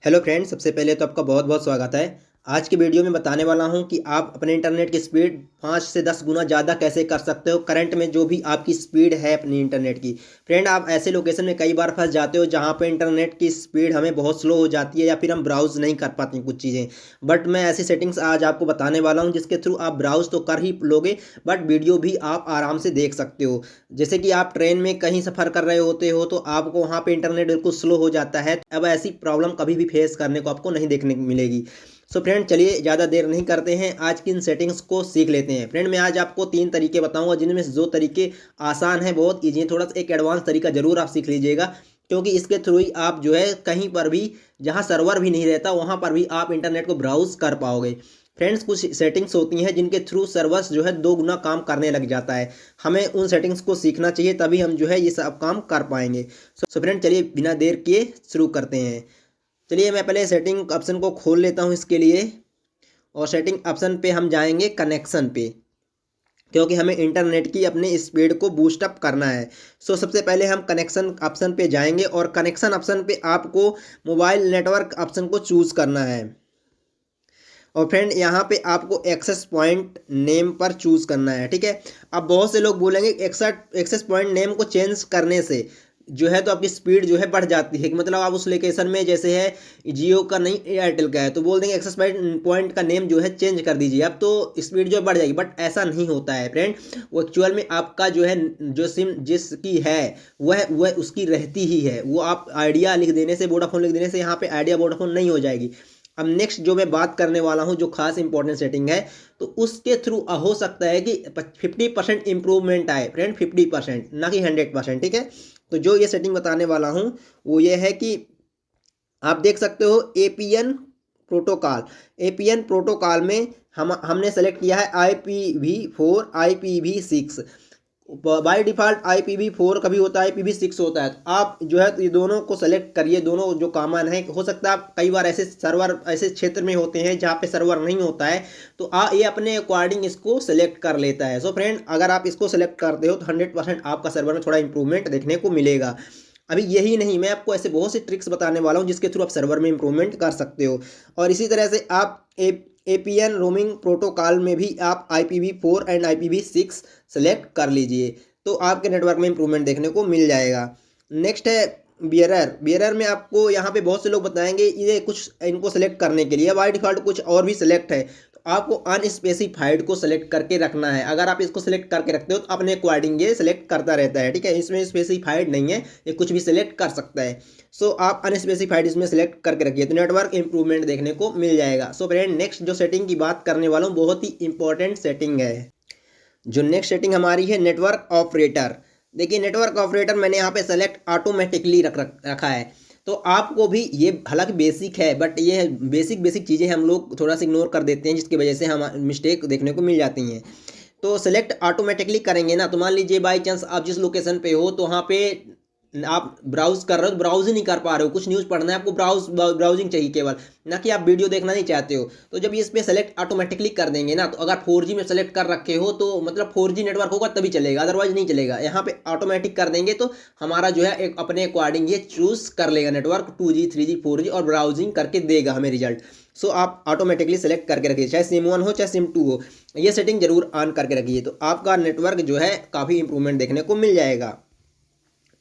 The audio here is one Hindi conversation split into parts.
हेलो फ्रेंड्स, सबसे पहले तो आपका बहुत बहुत स्वागत है। आज की वीडियो में बताने वाला हूं कि आप अपने इंटरनेट की स्पीड 5 से 10 गुना ज़्यादा कैसे कर सकते हो करंट में जो भी आपकी स्पीड है अपनी इंटरनेट की। फ्रेंड, आप ऐसे लोकेशन में कई बार फंस जाते हो जहां पे इंटरनेट की स्पीड हमें बहुत स्लो हो जाती है या फिर हम ब्राउज़ नहीं कर पाते हैं कुछ चीज़ें। बट मैं ऐसी सेटिंग्स आज आपको बताने वाला हूँ जिसके थ्रू आप ब्राउज़ तो कर ही लोगे, बट वीडियो भी आप आराम से देख सकते हो। जैसे कि आप ट्रेन में कहीं सफ़र कर रहे होते हो तो आपको वहाँ पे इंटरनेट बिल्कुल स्लो हो जाता है। अब ऐसी प्रॉब्लम कभी भी फेस करने को आपको नहीं देखने को मिलेगी। सो फ्रेंड, चलिए ज़्यादा देर नहीं करते हैं, आज की इन सेटिंग्स को सीख लेते हैं। फ्रेंड, मैं आज आपको 3 तरीके बताऊंगा जिनमें से 2 तरीके आसान हैं, बहुत ईजी हैं। थोड़ा सा एक एडवांस तरीका ज़रूर आप सीख लीजिएगा, क्योंकि इसके थ्रू ही आप जो है कहीं पर भी जहाँ सर्वर भी नहीं रहता वहाँ पर भी आप इंटरनेट को ब्राउज़ कर पाओगे। फ्रेंड्स, कुछ सेटिंग्स होती हैं जिनके थ्रू सर्वर्स जो है 2 गुना काम करने लग जाता है। हमें उन सेटिंग्स को सीखना चाहिए, तभी हम जो है ये सब काम कर पाएंगे। सो फ्रेंड, चलिए बिना देर किए शुरू करते हैं। चलिए मैं पहले सेटिंग ऑप्शन को खोल लेता हूँ इसके लिए, और सेटिंग ऑप्शन पे हम जाएंगे कनेक्शन पे, क्योंकि हमें इंटरनेट की अपने स्पीड को बूस्ट अप करना है। सो सबसे पहले हम कनेक्शन ऑप्शन पे जाएंगे और कनेक्शन ऑप्शन पे आपको मोबाइल नेटवर्क ऑप्शन को चूज़ करना है। और फ्रेंड, यहाँ पे आपको एक्सेस पॉइंट नेम पर चूज़ करना है, ठीक है। अब बहुत से लोग बोलेंगे एक्सेस पॉइंट नेम को चेंज करने से जो है तो आपकी स्पीड जो है बढ़ जाती है, कि मतलब आप उस लोकेशन में जैसे है जियो का नहीं एयरटेल का है तो बोल देंगे एक्सेस पॉइंट का नेम जो है चेंज कर दीजिए, अब तो स्पीड जो है बढ़ जाएगी। बट ऐसा नहीं होता है फ्रेंड, वो एक्चुअल में आपका जो है जो सिम जिसकी है वह उसकी रहती ही है। वो आप आइडिया लिख देने से, वोडाफोन लिख देने से यहाँ पे आइडिया वोडाफोन नहीं हो जाएगी। अब नेक्स्ट जो मैं बात करने वाला हूँ जो खास इंपॉर्टेंट सेटिंग है, तो उसके थ्रू हो सकता है कि 50% इंप्रूवमेंट आए। फ्रेंड, 50% ना कि 100%, ठीक है। तो जो ये सेटिंग बताने वाला हूँ वो ये है कि आप देख सकते हो एपीएन प्रोटोकॉल। एपीएन प्रोटोकॉल में हमने सेलेक्ट किया है IPv4 IPv6। By default IPv4 कभी होता है, IPv6 होता है। तो आप जो है तो ये दोनों को सेलेक्ट करिए, दोनों जो कॉमन है। हो सकता है आप कई बार ऐसे सर्वर ऐसे क्षेत्र में होते हैं जहाँ पे सर्वर नहीं होता है, तो ये अपने अकॉर्डिंग इसको सेलेक्ट कर लेता है। सो फ्रेंड, अगर आप इसको सेलेक्ट करते हो तो 100% आपका सर्वर में थोड़ा इंप्रूवमेंट देखने को मिलेगा। अभी यही नहीं, मैं आपको ऐसे बहुत सी ट्रिक्स बताने वाला हूँ जिसके थ्रू आप सर्वर में इंप्रूवमेंट कर सकते हो। और इसी तरह से आप एपीएन रोमिंग प्रोटोकॉल में भी आप IPv4 एंड IPv6 सेलेक्ट कर लीजिए, तो आपके नेटवर्क में इंप्रूवमेंट देखने को मिल जाएगा। नेक्स्ट है बियरर। बियरर में आपको यहाँ पे बहुत से लोग बताएंगे ये कुछ इनको सेलेक्ट करने के लिए बाय डिफ़ॉल्ट कुछ और भी सेलेक्ट है, तो आपको अनस्पेसिफाइड को सेलेक्ट करके रखना है। अगर आप इसको सेलेक्ट करके रखते हो तो अपने अकॉर्डिंग ये सेलेक्ट करता रहता है, ठीक है। इसमें स्पेसिफाइड नहीं है, ये कुछ भी सेलेक्ट कर सकता है। सो आप अनस्पेसिफाइड इसमें सेलेक्ट करके रखिए तो नेटवर्क इंप्रूवमेंट देखने को मिल जाएगा। सो फ्रेंड, नेक्स्ट जो सेटिंग की बात करने वाला हूँ बहुत ही इंपॉर्टेंट सेटिंग है। जो नेक्स्ट सेटिंग हमारी है नेटवर्क ऑपरेटर। देखिए, नेटवर्क ऑपरेटर मैंने यहाँ पे सेलेक्ट ऑटोमेटिकली रखा है। तो आपको भी ये हालांकि बेसिक है, बट ये बेसिक बेसिक चीज़ें हम लोग थोड़ा सा इग्नोर कर देते हैं, जिसकी वजह से हम मिस्टेक देखने को मिल जाती हैं। तो सेलेक्ट ऑटोमेटिकली करेंगे ना, तो मान लीजिए बाई चांस आप जिस लोकेशन पे हो तो वहाँ पे आप ब्राउज कर रहे हो तो ब्राउज ही नहीं कर पा रहे हो, कुछ न्यूज़ पढ़ना है आपको, ब्राउजिंग चाहिए केवल, ना कि आप वीडियो देखना नहीं चाहते हो। तो जब इस पे सेलेक्ट ऑटोमेटिकली कर देंगे ना, तो अगर 4G में सेलेक्ट कर रखे हो तो मतलब 4G नेटवर्क होगा तभी चलेगा, अदरवाइज नहीं चलेगा। यहाँ पे ऑटोमेटिक कर देंगे तो हमारा जो है एक अपने अकॉर्डिंग ये चूज कर लेगा नेटवर्क, 2G 3G 4G, और ब्राउजिंग करके देगा हमें रिजल्ट। सो आप ऑटोमेटिकली सेलेक्ट करके रखिए, चाहे SIM 1 हो चाहे SIM 2 हो, ये सेटिंग जरूर ऑन करके रखिए, तो आपका नेटवर्क जो है काफ़ी इंप्रूवमेंट देखने को मिल जाएगा।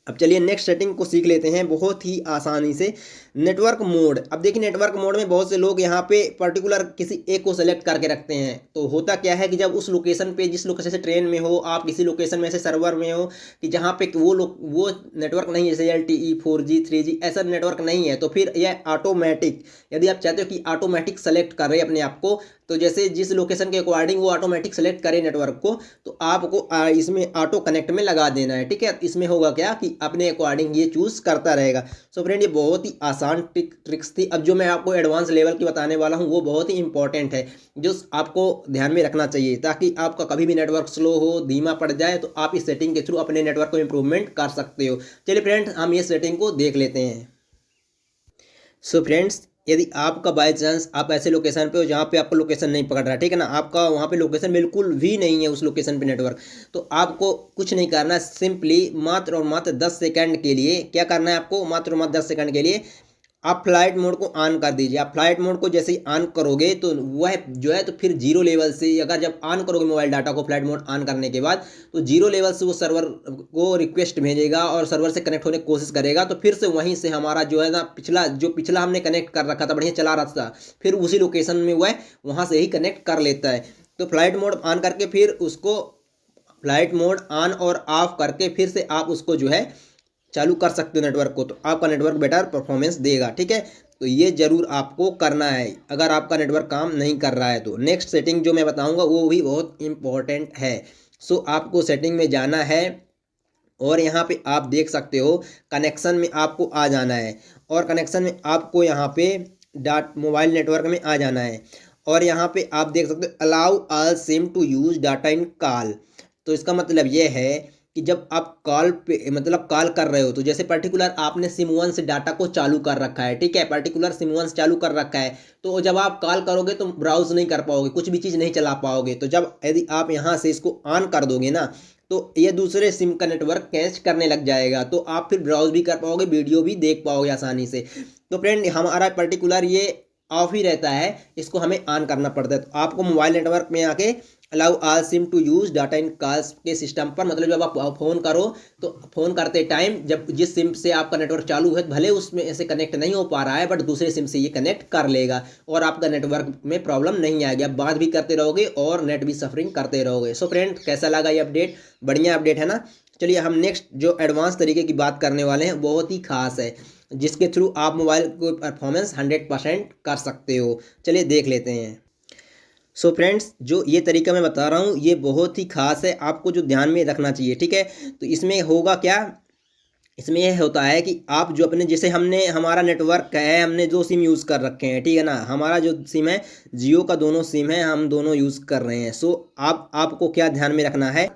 अब चलिए नेक्स्ट सेटिंग को सीख लेते हैं बहुत ही आसानी से। Network mode. अब देखिए, नेटवर्क मोड में बहुत से लोग यहाँ पे पर्टिकुलर किसी एक को सेलेक्ट करके रखते हैं। तो होता क्या है कि जब उस लोकेशन पे, जिस लोकेशन से ट्रेन में हो, आप किसी लोकेशन में से सर्वर में हो कि जहाँ पे वो नेटवर्क नहीं है, जैसे LTE 4G 3G ऐसा नेटवर्क नहीं है, तो फिर यह ऑटोमेटिक, यदि आप चाहते हो कि ऑटोमेटिक सेलेक्ट कर रहे अपने आप को, तो जैसे जिस लोकेशन के अकॉर्डिंग वो ऑटोमेटिक सेलेक्ट करे नेटवर्क को, तो आपको इसमें ऑटो कनेक्ट में लगा देना है, ठीक है। इसमें होगा क्या कि अपने अकॉर्डिंग ये चूज़ करता रहेगा। सो फ्रेंड, ये बहुत ही आसान ट्रिक्स थी। अब जो मैं आपको एडवांस लेवल की बताने वाला हूँ वो बहुत ही इंपॉर्टेंट है, जो आपको ध्यान में रखना चाहिए, ताकि आपका कभी भी नेटवर्क स्लो हो, धीमा पड़ जाए, तो आप इस सेटिंग के थ्रू अपने नेटवर्क को इम्प्रूवमेंट कर सकते हो। चलिए फ्रेंड्स, हम ये सेटिंग को देख लेते हैं। सो फ्रेंड्स, यदि आपका बाय चांस आप ऐसे लोकेशन पे हो जहाँ पे आपका लोकेशन नहीं पकड़ रहा है, ठीक है ना, आपका वहाँ पे लोकेशन बिल्कुल भी नहीं है उस लोकेशन पे नेटवर्क, तो आपको कुछ नहीं करना है, सिंपली मात्र और मात्र 10 सेकंड के लिए क्या करना है आपको, मात्र और मात्र 10 सेकंड के लिए आप फ्लाइट मोड को ऑन कर दीजिए। आप फ्लाइट मोड को जैसे ही ऑन करोगे तो वह जो है तो फिर जीरो लेवल से, अगर जब ऑन करोगे मोबाइल डाटा को फ्लाइट मोड ऑन करने के बाद, तो जीरो लेवल से वो सर्वर को रिक्वेस्ट भेजेगा और सर्वर से कनेक्ट होने की कोशिश करेगा। तो फिर से वहीं से हमारा जो है ना पिछला हमने कनेक्ट कर रखा था, बढ़िया चला रहा था, फिर उसी लोकेशन में वह वहाँ से ही कनेक्ट कर लेता है। तो फ्लाइट मोड ऑन करके फिर उसको फ्लाइट मोड ऑन और ऑफ करके फिर से आप उसको जो है चालू कर सकते हो नेटवर्क को, तो आपका नेटवर्क बेटर परफॉर्मेंस देगा। ठीक है, तो ये जरूर आपको करना है अगर आपका नेटवर्क काम नहीं कर रहा है तो। नेक्स्ट सेटिंग जो मैं बताऊंगा वो भी बहुत इंपॉर्टेंट है। सो आपको सेटिंग में जाना है और यहाँ पे आप देख सकते हो कनेक्शन में आपको आ जाना है, और कनेक्शन में आपको यहाँ पे मोबाइल नेटवर्क में आ जाना है, और यहाँ पे आप देख सकते हो allow all SIM to use data in call. तो इसका मतलब ये है कि जब आप कॉल पे मतलब कॉल कर रहे हो, तो जैसे पर्टिकुलर आपने सिम वन से डाटा को चालू कर रखा है, ठीक है, पर्टिकुलर सिम वन से चालू कर रखा है, तो जब आप कॉल करोगे तो ब्राउज नहीं कर पाओगे, कुछ भी चीज़ नहीं चला पाओगे। तो जब यदि आप यहाँ से इसको ऑन कर दोगे ना, तो ये दूसरे सिम का नेटवर्क कैच करने लग जाएगा, तो आप फिर ब्राउज भी कर पाओगे, वीडियो भी देख पाओगे आसानी से। तो फ्रेंड हमारा पर्टिकुलर ये ऑफ ही रहता है, इसको हमें ऑन करना पड़ता है। तो आपको मोबाइल नेटवर्क में आके allow all SIM to use data in calls के सिस्टम पर, मतलब जब आप फ़ोन करो तो फ़ोन करते टाइम जब जिस सिम से आपका नेटवर्क चालू है, भले उसमें ऐसे कनेक्ट नहीं हो पा रहा है, बट दूसरे सिम से ये कनेक्ट कर लेगा और आपका नेटवर्क में प्रॉब्लम नहीं आएगी। आप बात भी करते रहोगे और नेट भी सफरिंग करते रहोगे। सो फ्रेंड कैसा लगा ये अपडेट? बढ़िया अपडेट है ना। चलिए हम नेक्स्ट जो एडवांस तरीके की बात करने वाले हैं, बहुत ही खास है, जिसके थ्रू आप मोबाइल को परफॉर्मेंस 100% कर सकते हो। चलिए देख लेते हैं। सो फ्रेंड्स जो ये तरीका मैं बता रहा हूँ ये बहुत ही खास है, आपको जो ध्यान में रखना चाहिए। ठीक है, तो इसमें होगा क्या, इसमें यह होता है कि आप जो अपने, जैसे हमने हमारा नेटवर्क है, हमने दो सिम यूज़ कर रखे हैं, ठीक है ना, हमारा जो सिम है जियो का दोनों सिम है, हम दोनों यूज़ कर रहे हैं। सो आपको क्या ध्यान में रखना है,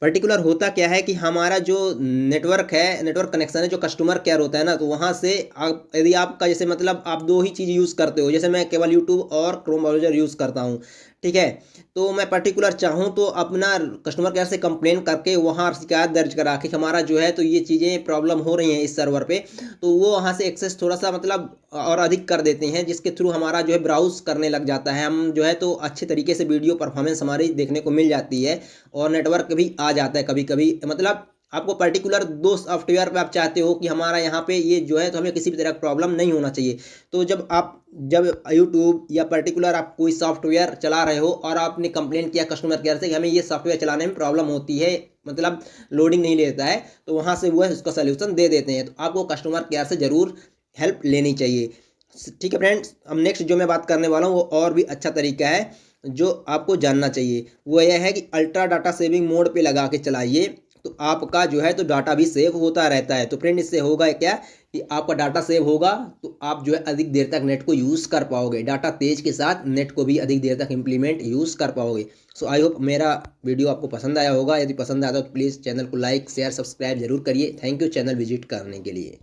पर्टिकुलर होता क्या है कि हमारा जो नेटवर्क है, नेटवर्क कनेक्शन है, जो कस्टमर केयर होता है ना, तो वहाँ से आप यदि आपका जैसे मतलब आप दो ही चीज़ यूज़ करते हो, जैसे मैं केवल यूट्यूब और क्रोम ब्राउज़र यूज़ करता हूँ, ठीक है, तो मैं पर्टिकुलर चाहूँ तो अपना कस्टमर केयर से कंप्लेन करके वहाँ शिकायत दर्ज करा कि हमारा जो है तो ये चीज़ें प्रॉब्लम हो रही हैं इस सर्वर पे, तो वो वहाँ से एक्सेस थोड़ा सा मतलब और अधिक कर देते हैं, जिसके थ्रू हमारा जो है ब्राउज करने लग जाता है, हम जो है तो अच्छे तरीके से वीडियो परफॉर्मेंस हमारी देखने को मिल जाती है, और नेटवर्क भी आ जाता है कभी कभी। मतलब आपको पर्टिकुलर दो सॉफ्टवेयर पे आप चाहते हो कि हमारा यहाँ पे ये जो है तो हमें किसी भी तरह का प्रॉब्लम नहीं होना चाहिए, तो जब यूट्यूब या पर्टिकुलर आप कोई सॉफ्टवेयर चला रहे हो और आपने कंप्लेन किया कस्टमर केयर से कि हमें ये सॉफ्टवेयर चलाने में प्रॉब्लम होती है, मतलब लोडिंग नहीं लेता है, तो वहाँ से वो उसका सोल्यूशन दे देते हैं। तो आपको कस्टमर केयर से ज़रूर हेल्प लेनी चाहिए। ठीक है फ्रेंड्स, अब नेक्स्ट जो मैं बात करने वाला हूँ वो और भी अच्छा तरीका है जो आपको जानना चाहिए, वो यह है कि अल्ट्रा डाटा सेविंग मोड पे लगा के चलाइए, तो आपका जो है तो डाटा भी सेव होता रहता है। तो फ्रेंड इससे होगा क्या कि आपका डाटा सेव होगा, तो आप जो है अधिक देर तक नेट को यूज़ कर पाओगे, डाटा तेज के साथ नेट को भी अधिक देर तक इम्प्लीमेंट यूज़ कर पाओगे। सो आई होप मेरा वीडियो आपको पसंद आया होगा। यदि पसंद आया तो प्लीज़ चैनल को लाइक शेयर सब्सक्राइब जरूर करिए। थैंक यू चैनल विजिट करने के लिए।